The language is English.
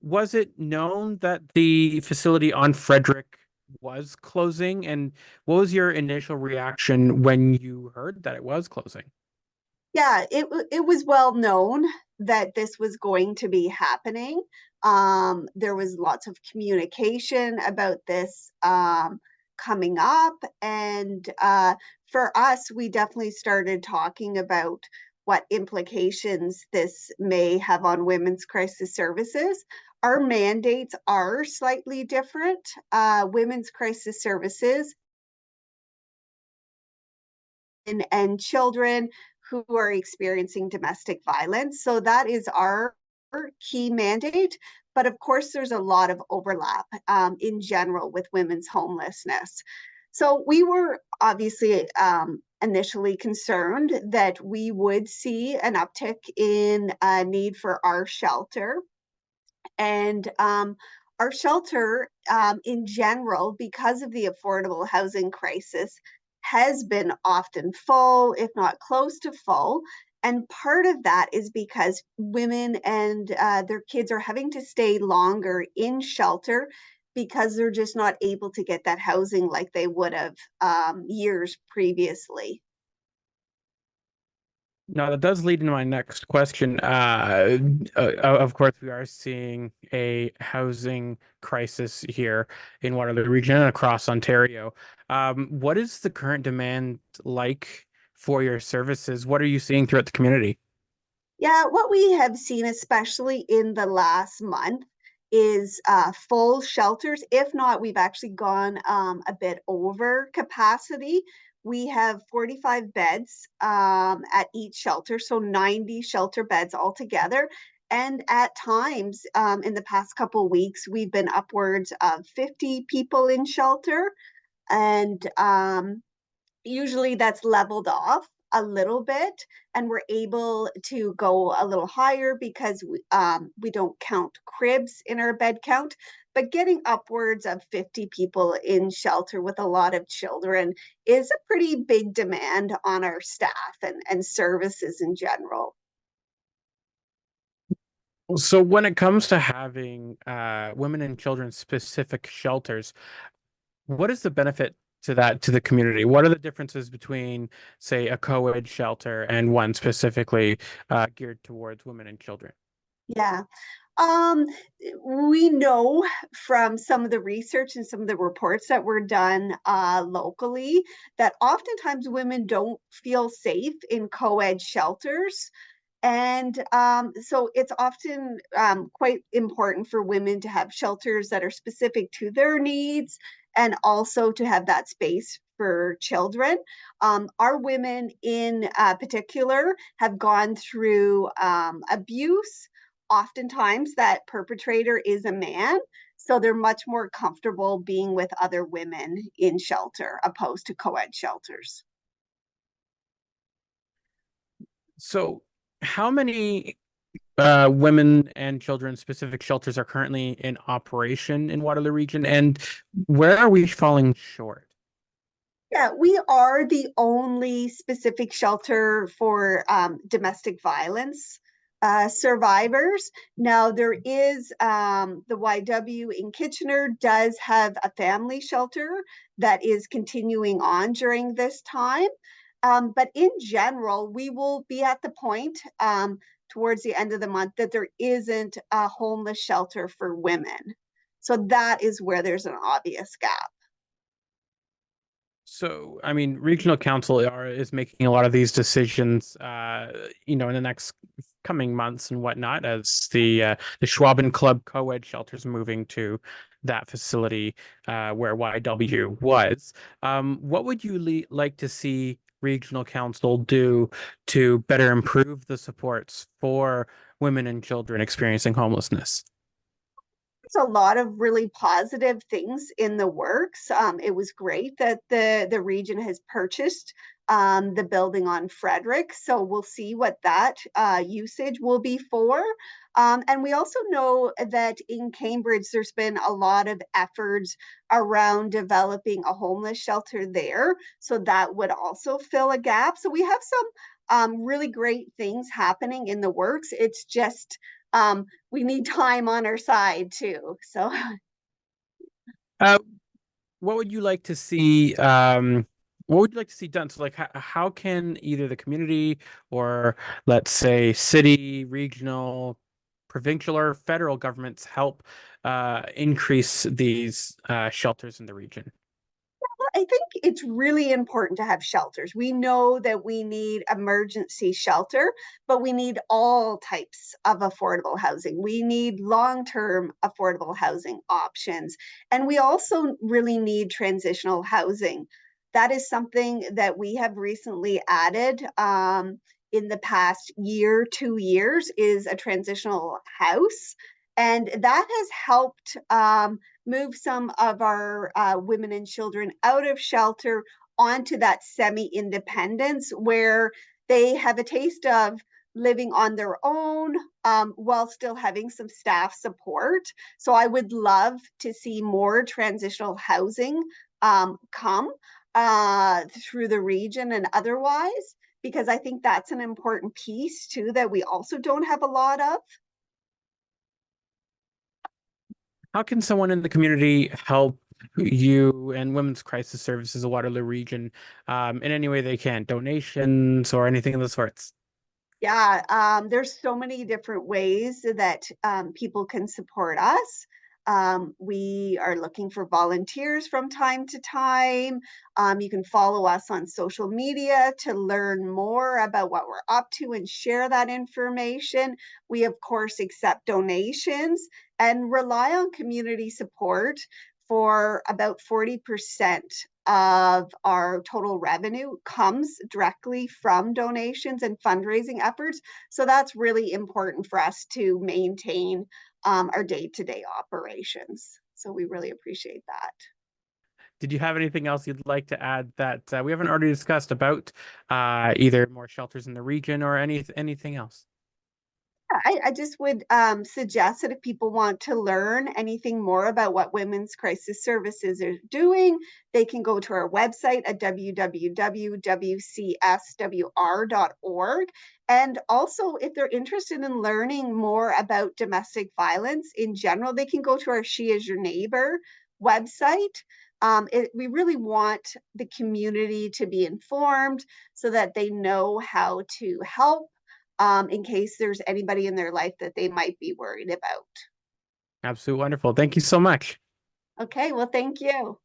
was it known that the facility on Frederick was closing? And what was your initial reaction when you heard that it was closing? Yeah, it was well known that this was going to be happening. There was lots of communication about this coming up, and for us, we definitely started talking about what implications this may have on women's crisis services. Our mandates are slightly different. Women's crisis services and children who are experiencing domestic violence. So that is our key mandate. But of course, there's a lot of overlap in general with women's homelessness. So we were obviously initially concerned that we would see an uptick in need for our shelter. And our shelter, in general, because of the affordable housing crisis, has been often full, if not close to full. And part of that is because women and their kids are having to stay longer in shelter because they're just not able to get that housing like they would have years previously. Now, that does lead into my next question. Of course, we are seeing a housing crisis here in Waterloo Region and across Ontario. What is the current demand like for your services? What are you seeing throughout the community? Yeah, what we have seen, especially in the last month, is full shelters. If not, we've actually gone a bit over capacity. We have 45 beds at each shelter, so 90 shelter beds altogether. And at times, in the past couple of weeks, we've been upwards of 50 people in shelter. And usually that's leveled off a little bit, and we're able to go a little higher because we don't count cribs in our bed count. But getting upwards of 50 people in shelter with a lot of children is a pretty big demand on our staff and services in general. So when it comes to having women and children specific shelters, what is the benefit to that to the community? What are the differences between, say, a co-ed shelter and one specifically geared towards women and children? Yeah. Um, we know from some of the research and some of the reports that were done locally that oftentimes women don't feel safe in co-ed shelters. And so it's often quite important for women to have shelters that are specific to their needs and also to have that space for children. Our women in particular have gone through abuse. Oftentimes, that perpetrator is a man. So they're much more comfortable being with other women in shelter opposed to co ed shelters. So, how many women and children specific shelters are currently in operation in Waterloo Region, and where are we falling short? Yeah, we are the only specific shelter for domestic violence survivors. Now, there is the YW in Kitchener does have a family shelter that is continuing on during this time. But in general, we will be at the point towards the end of the month that there isn't a homeless shelter for women. So that is where there's an obvious gap. So, I mean, regional council is making a lot of these decisions, in the next coming months and whatnot, as the Schwaben Club co-ed shelters moving to that facility where YW was. What would you like to see regional council do to better improve the supports for women and children experiencing homelessness? There's a lot of really positive things in the works. It was great that the region has purchased the building on Frederick. So we'll see what that usage will be for. And we also know that in Cambridge, there's been a lot of efforts around developing a homeless shelter there. So that would also fill a gap. So we have some really great things happening in the works. It's just we need time on our side too. So Uh, what would you like to see? What would you like to see done? So, like, how can either the community or, let's say, city, regional, provincial, or federal governments help increase these shelters in the region? I think it's really important to have shelters. We know that we need emergency shelter, but we need all types of affordable housing. We need long-term affordable housing options. And we also really need transitional housing. That is something that we have recently added in the past year, 2 years, is a transitional house. And that has helped move some of our women and children out of shelter onto that semi-independence where they have a taste of living on their own while still having some staff support. So I would love to see more transitional housing come through the region and otherwise, because I think that's an important piece too that we also don't have a lot of. How can someone in the community help you and Women's Crisis Services of Waterloo Region in any way they can? Donations or anything of the sorts? Yeah, there's so many different ways that people can support us. We are looking for volunteers from time to time. You can follow us on social media to learn more about what we're up to and share that information. We, of course, accept donations and rely on community support for about 40% of our total revenue comes directly from donations and fundraising efforts. So that's really important for us to maintain our day-to-day operations. So we really appreciate that. Did you have anything else you'd like to add that we haven't already discussed about either more shelters in the region or anything else? I just would suggest that if people want to learn anything more about what Women's Crisis Services are doing, they can go to our website at www.wcswr.org. And also, if they're interested in learning more about domestic violence in general, they can go to our She Is Your Neighbor website. We really want the community to be informed so that they know how to help in case there's anybody in their life that they might be worried about. Absolutely wonderful. Thank you so much. Okay, well, thank you.